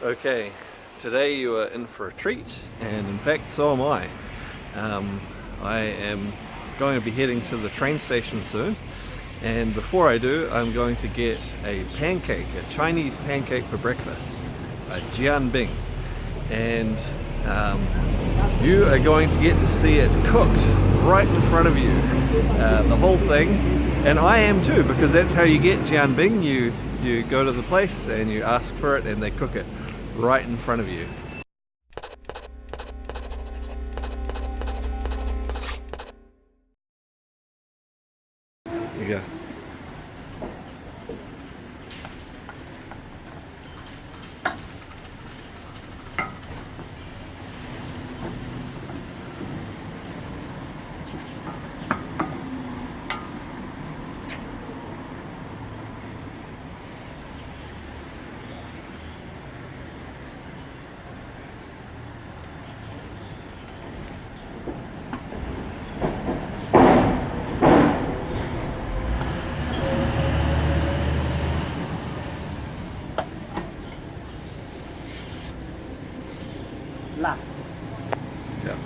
Okay, today you are in for a treat, and in fact so am I. I am going to be heading to the train station soon, and before I do, I'm going to get a pancake, a Chinese pancake for breakfast, a Jian Bing, and you are going to get to see it cooked right in front of you, the whole thing, and I am too, because that's how you get Jian Bing. You go to the place and you ask for it and they cook it right in front of you. There you go. Yeah.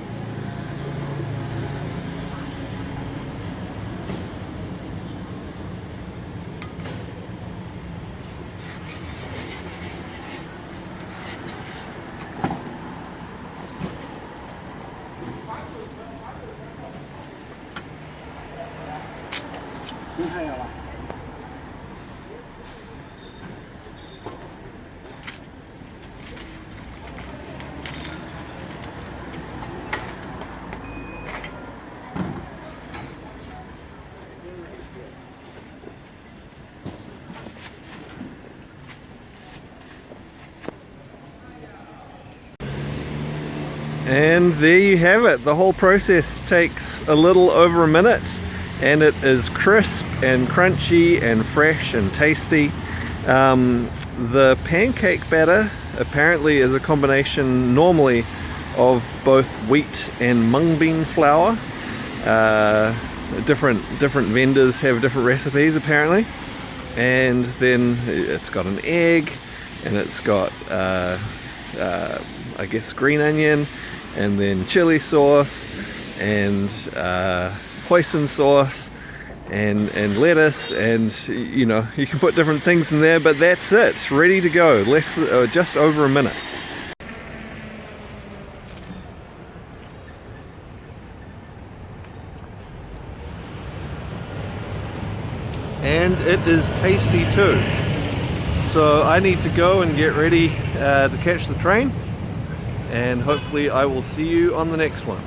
And there you have it. The whole process takes a little over a minute, and it is crisp and crunchy and fresh and tasty. The pancake batter apparently is a combination normally of both wheat and mung bean flour. Different vendors have different recipes apparently, and then it's got an egg, and it's got I guess green onion, and then chili sauce, and hoisin sauce, and lettuce, and you know, you can put different things in there, but that's it, ready to go. Just over a minute. And it is tasty too. So I need to go and get ready to catch the train, and hopefully I will see you on the next one.